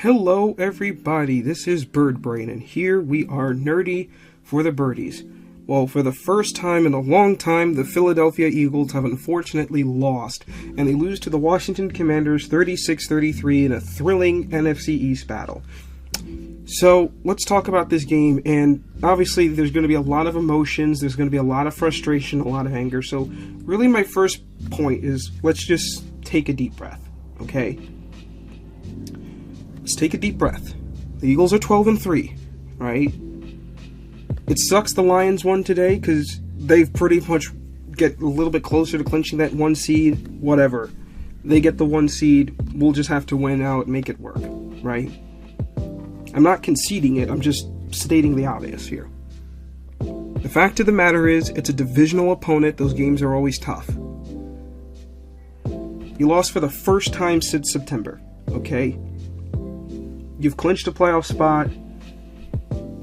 Hello everybody, this is Bird Brain, and here we are nerdy for the birdies. Well, for the first time in a long time, the Philadelphia Eagles have unfortunately lost, and they lose to the Washington Commanders 36-33 in a thrilling NFC East battle. So, let's talk about this game, and obviously there's going to be a lot of emotions, there's going to be a lot of frustration, a lot of anger, so really my first point is, let's just take a deep breath, okay? Let's take a deep breath. The Eagles are 12-3, right? It sucks the Lions won today because they've pretty much get a little bit closer to clinching that 1 seed. Whatever. They get the 1 seed. We'll just have to win out and make it work, right? I'm not conceding it. I'm just stating the obvious here. The fact of the matter is, it's a divisional opponent. Those games are always tough. You lost for the first time since September, okay? You've clinched a playoff spot.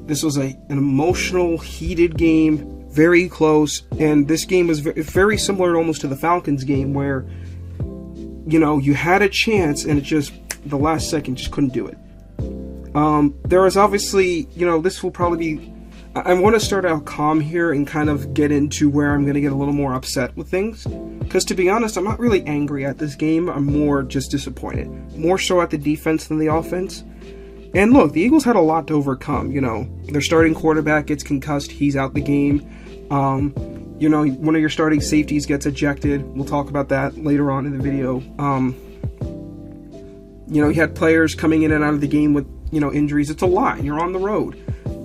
This was an emotional, heated game, very close, and this game was very similar almost to the Falcons game where, you know, you had a chance and it just, the last second, just couldn't do it. There was obviously, you know, this will probably be, I want to start out calm here and kind of get into where I'm going to get a little more upset with things. Because to be honest, I'm not really angry at this game. I'm more just disappointed. More so at the defense than the offense. And look, the Eagles had a lot to overcome, you know. Their starting quarterback gets concussed. He's out the game. You know, one of your starting safeties gets ejected. We'll talk about that later on in the video. You know, you had players coming in and out of the game with, you know, injuries. It's a lot. You're on the road.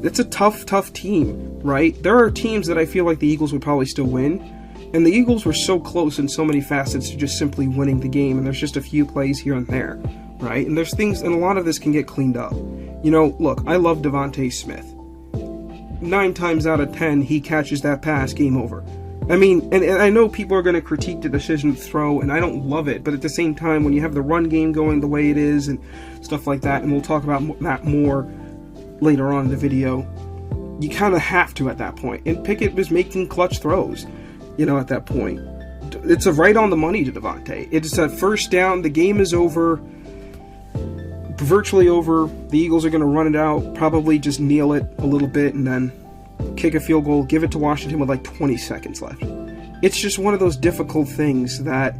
It's a tough team, right? There are teams that I feel like the Eagles would probably still win. And the Eagles were so close in so many facets to just simply winning the game. And there's just a few plays here and there. Right? And there's things, and a lot of this can get cleaned up. You know, look, I love Devontae Smith. 9 times out of 10, he catches that pass, game over. I mean, and I know people are going to critique the decision to throw, and I don't love it, but at the same time, when you have the run game going the way it is, and stuff like that, and we'll talk about that more later on in the video, you kind of have to at that point. And Pickett was making clutch throws, you know, at that point. It's a right on the money to Devontae. It's a first down, the game is over, virtually over. The Eagles are going to run it out, probably just kneel it a little bit, and then kick a field goal, give it to Washington with like 20 seconds left. It's just one of those difficult things that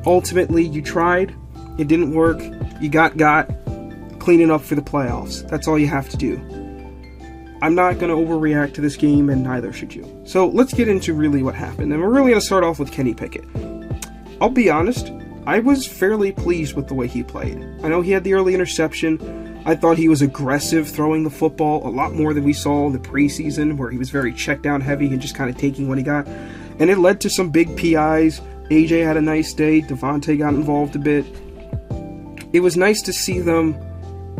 ultimately you tried, it didn't work, you got cleaning up for the playoffs. That's all you have to do. I'm not going to overreact to this game, and neither should you. So let's get into really what happened, and we're really going to start off with Kenny Pickett. I'll be honest, I was fairly pleased with the way he played. I know he had the early interception. I thought he was aggressive throwing the football a lot more than we saw in the preseason, where he was very check down heavy and just kind of taking what he got. And it led to some big PIs. AJ had a nice day. Devontae got involved a bit. It was nice to see them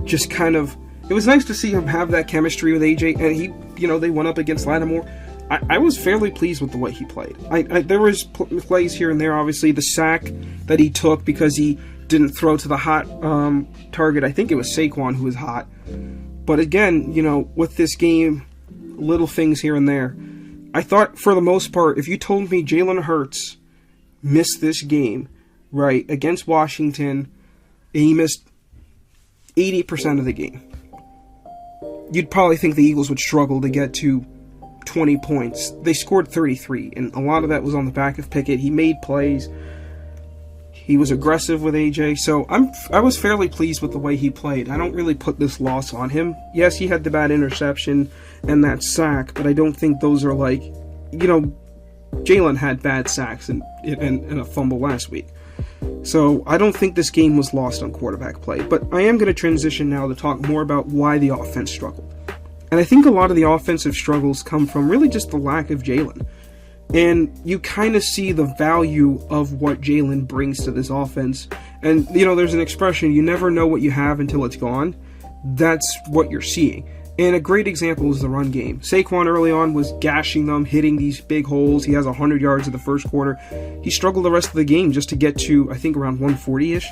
just kind of... It was nice to see him have that chemistry with AJ, and he, you know, they went up against Lattimore. I was fairly pleased with the way he played. There was plays here and there, obviously. The sack that he took because he didn't throw to the hot target. I think it was Saquon who was hot. But again, you know, with this game, little things here and there. I thought, for the most part, if you told me Jalen Hurts missed this game, right, against Washington, and he missed 80% of the game, you'd probably think the Eagles would struggle to get to 20 points. They scored 33, and a lot of that was on the back of Pickett. He made plays. He was aggressive with AJ, so I was fairly pleased with the way he played. I don't really put this loss on him. Yes, he had the bad interception and that sack, but I don't think those are like, you know, Jalen had bad sacks and a fumble last week. So I don't think this game was lost on quarterback play, but I am going to transition now to talk more about why the offense struggled. And I think a lot of the offensive struggles come from really just the lack of Jalen. And you kind of see the value of what Jalen brings to this offense. And, you know, there's an expression, you never know what you have until it's gone. That's what you're seeing. And a great example is the run game. Saquon early on was gashing them, hitting these big holes. He has 100 yards in the first quarter. He struggled the rest of the game just to get to, I think, around 140-ish.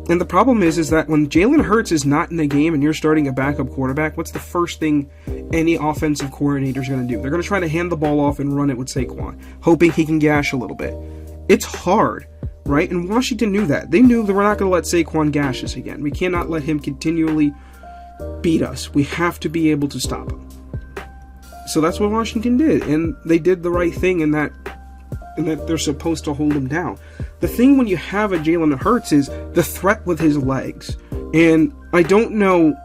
And the problem is that when Jalen Hurts is not in the game and you're starting a backup quarterback, what's the first thing any offensive coordinator is going to do? They're going to try to hand the ball off and run it with Saquon, hoping he can gash a little bit. It's hard, right? And Washington knew that. They knew that we're not going to let Saquon gash us again. We cannot let him continually beat us. We have to be able to stop him. So that's what Washington did, and they did the right thing in that they're supposed to hold him down. The thing when you have a Jalen Hurts is the threat with his legs. And I don't know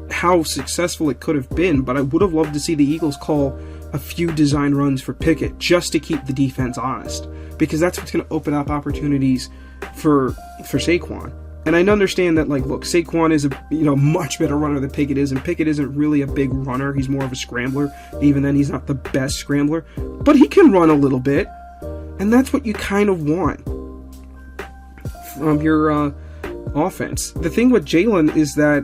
how successful it could have been, but I would have loved to see the Eagles call a few design runs for Pickett just to keep the defense honest, because that's what's going to open up opportunities for Saquon. And I understand that, like, look, Saquon is a much better runner than Pickett is, and Pickett isn't really a big runner. He's more of a scrambler. Even then, he's not the best scrambler, but he can run a little bit, and that's what you kind of want from your offense. The thing with Jalen is that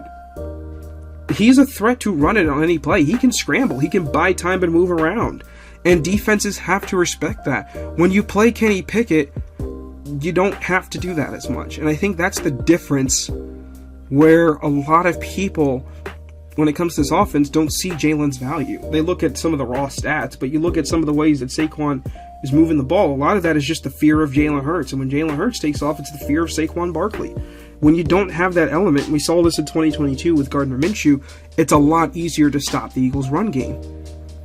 he's a threat to run it on any play. He can scramble. He can buy time and move around. And defenses have to respect that. When you play Kenny Pickett, you don't have to do that as much. And I think that's the difference where a lot of people, when it comes to this offense, don't see Jalen's value. They look at some of the raw stats, but you look at some of the ways that Saquon is moving the ball. A lot of that is just the fear of Jalen Hurts. And when Jalen Hurts takes off, it's the fear of Saquon Barkley. When you don't have that element, and we saw this in 2022 with Gardner Minshew, it's a lot easier to stop the Eagles' run game.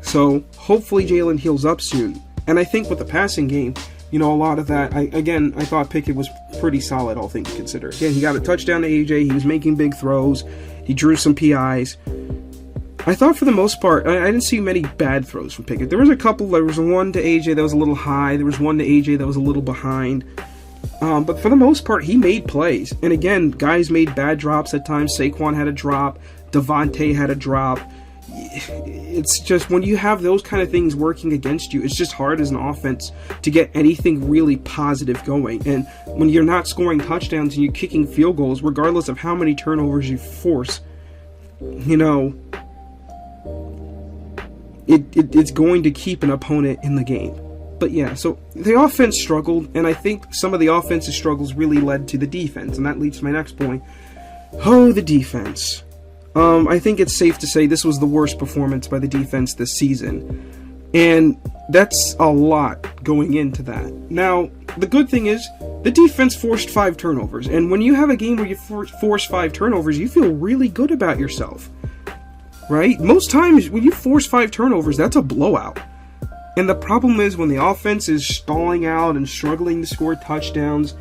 So hopefully Jalen heals up soon. And I think with the passing game, a lot of that, I thought Pickett was pretty solid, all things considered. Again, he got a touchdown to AJ, he was making big throws, he drew some PIs. I thought for the most part, I didn't see many bad throws from Pickett. There was a couple. There was one to AJ that was a little high, there was one to AJ that was a little behind. But for the most part, he made plays. And again, guys made bad drops at times. Saquon had a drop. Devontae had a drop. It's just when you have those kind of things working against you, it's just hard as an offense to get anything really positive going. And when you're not scoring touchdowns and you're kicking field goals, regardless of how many turnovers you force, it's going to keep an opponent in the game. But yeah, so the offense struggled, and I think some of the offensive struggles really led to the defense, and that leads to my next point. Oh, the defense. I think it's safe to say this was the worst performance by the defense this season, and that's a lot going into that. Now, the good thing is, the defense forced 5 turnovers, and when you have a game where you force 5 turnovers, you feel really good about yourself, right? Most times, when you force 5 turnovers, that's a blowout. And the problem is when the offense is stalling out and struggling to score touchdowns,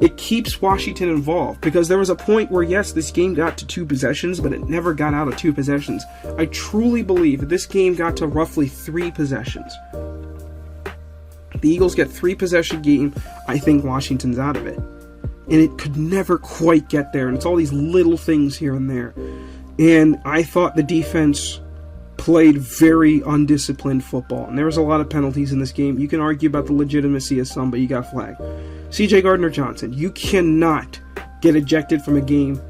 it keeps Washington involved. Because there was a point where, yes, this game got to 2 possessions, but it never got out of 2 possessions. I truly believe that this game got to roughly 3 possessions. The Eagles get 3-possession game, I think Washington's out of it. And it could never quite get there. And it's all these little things here and there. And I thought the defense played very undisciplined football, and there was a lot of penalties in this game. You can argue about the legitimacy of some, but you got flagged. CJ Gardner-Johnson, you cannot get ejected from a game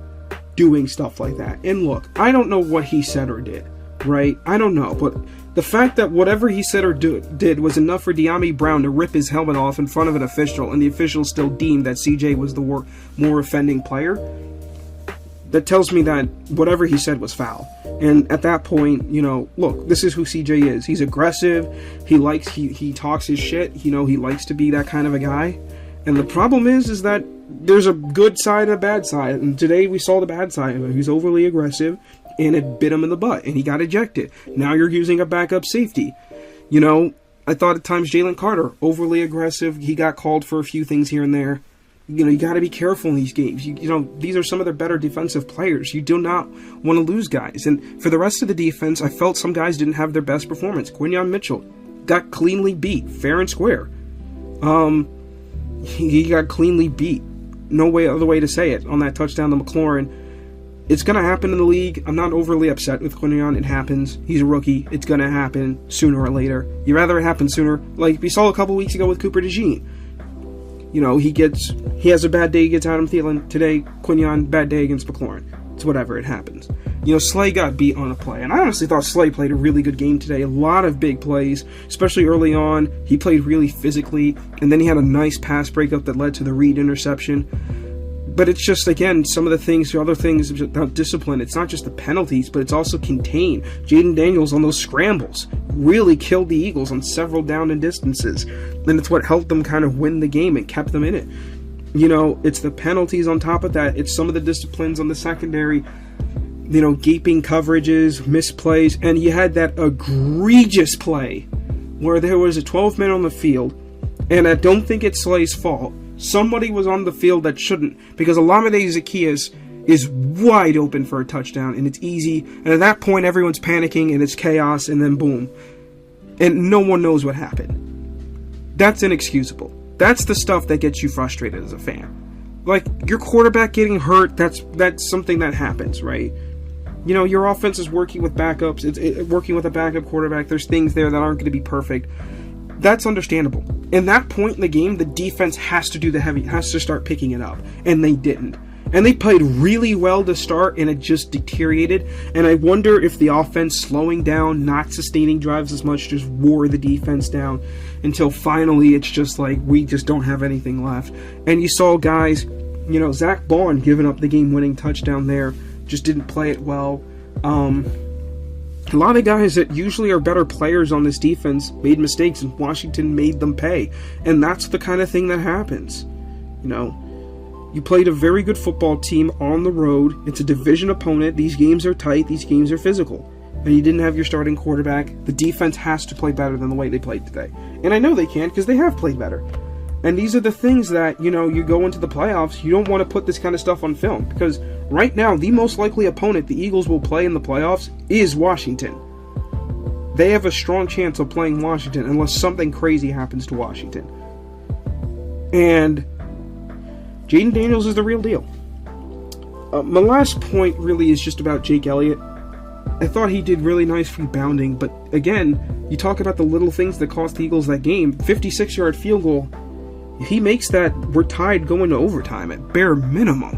doing stuff like that. And look, I don't know what he said or did, right? I don't know, but the fact that whatever he said or did was enough for De'Ami Brown to rip his helmet off in front of an official, and the official still deemed that CJ was the more offending player, that tells me that whatever he said was foul. And at that point, look, this is who CJ is. He's aggressive. He talks his shit. He likes to be that kind of a guy. And the problem is that there's a good side and a bad side. And today we saw the bad side of it. He's overly aggressive, and it bit him in the butt, and he got ejected. Now you're using a backup safety. I thought at times Jalen Carter, overly aggressive. He got called for a few things here and there. You got to be careful in these games. These are some of their better defensive players. You do not want to lose guys. And for the rest of the defense, I felt some guys didn't have their best performance. Quinyon Mitchell got cleanly beat, fair and square. He got cleanly beat. No other way to say it on that touchdown to McLaurin. It's going to happen in the league. I'm not overly upset with Quinyon. It happens. He's a rookie. It's going to happen sooner or later. You'd rather it happen sooner. Like we saw a couple weeks ago with Cooper DeJean. He has a bad day against Adam Thielen. Today, Quinyon, bad day against McLaurin. It's whatever, it happens. Slay got beat on a play, and I honestly thought Slay played a really good game today. A lot of big plays, especially early on. He played really physically, and then he had a nice pass breakup that led to the Reed interception. But it's just, again, some of the other things about discipline. It's not just the penalties, but it's also contain. Jaden Daniels on those scrambles really killed the Eagles on several down and distances. And it's what helped them kind of win the game and kept them in it. It's the penalties on top of that. It's some of the disciplines on the secondary, gaping coverages, misplays. And you had that egregious play where there was a 12 men on the field. And I don't think it's Slay's fault. Somebody was on the field that shouldn't, because Olamide Zaccheaus is wide open for a touchdown, and it's easy, and at that point everyone's panicking, and it's chaos, and then boom. And no one knows what happened. That's inexcusable. That's the stuff that gets you frustrated as a fan. Like, your quarterback getting hurt, that's something that happens, right? Your offense is working with backups, it's working with a backup quarterback, there's things there that aren't going to be perfect. That's understandable. In that point in the game, the defense has to do the heavy, has to start picking it up. And they didn't. And they played really well to start, and it just deteriorated. And I wonder if the offense slowing down, not sustaining drives as much, just wore the defense down until finally it's just like, we just don't have anything left. And you saw guys, Zach Bond giving up the game-winning touchdown there, just didn't play it well. A lot of guys that usually are better players on this defense made mistakes, and Washington made them pay. And that's the kind of thing that happens. You played a very good football team on the road. It's a division opponent. These games are tight. These games are physical. And you didn't have your starting quarterback. The defense has to play better than the way they played today. And I know they can, because they have played better. And these are the things that, you go into the playoffs, you don't want to put this kind of stuff on film. Because right now, the most likely opponent the Eagles will play in the playoffs is Washington. They have a strong chance of playing Washington unless something crazy happens to Washington. And Jaden Daniels is the real deal. My last point really is just about Jake Elliott. I thought he did really nice rebounding, but again, you talk about the little things that cost the Eagles that game. 56-yard field goal. If he makes that, we're tied going to overtime at bare minimum.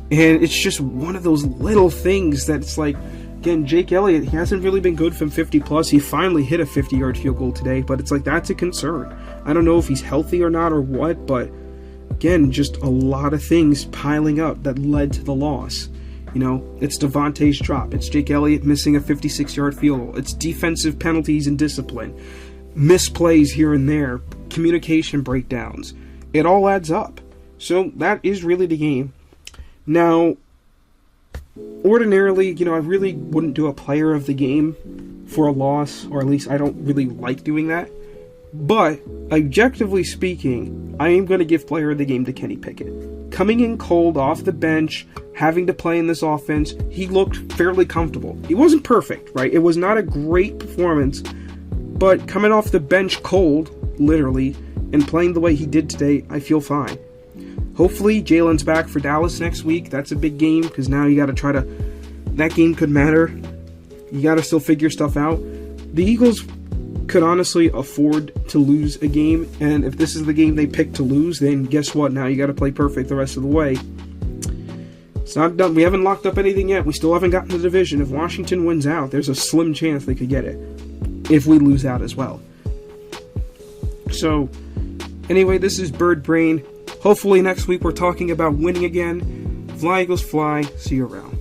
And it's just one of those little things that's like, again, Jake Elliott, he hasn't really been good from 50-plus. He finally hit a 50-yard field goal today, but it's like, that's a concern. I don't know if he's healthy or not or what, but again, just a lot of things piling up that led to the loss. It's Devontae's drop. It's Jake Elliott missing a 56-yard field goal. It's defensive penalties and discipline. Misplays here and there. Communication breakdowns. It all adds up. So that is really the game. Now, ordinarily, I really wouldn't do a player of the game for a loss, or at least I don't really like doing that. But, objectively speaking, I am going to give player of the game to Kenny Pickett. Coming in cold off the bench, having to play in this offense, he looked fairly comfortable. He wasn't perfect, right? It was not a great performance, but coming off the bench cold, literally, and playing the way he did today, I feel fine. Hopefully, Jalen's back for Dallas next week. That's a big game, because now you got to try to... That game could matter. You got to still figure stuff out. The Eagles could honestly afford to lose a game, and if this is the game they pick to lose, then guess what? Now you got to play perfect the rest of the way. It's not done. We haven't locked up anything yet. We still haven't gotten the division. If Washington wins out, there's a slim chance they could get it. If we lose out as well. So, anyway, this is Bird Brain. Hopefully next week we're talking about winning again. Fly Eagles fly. See you around.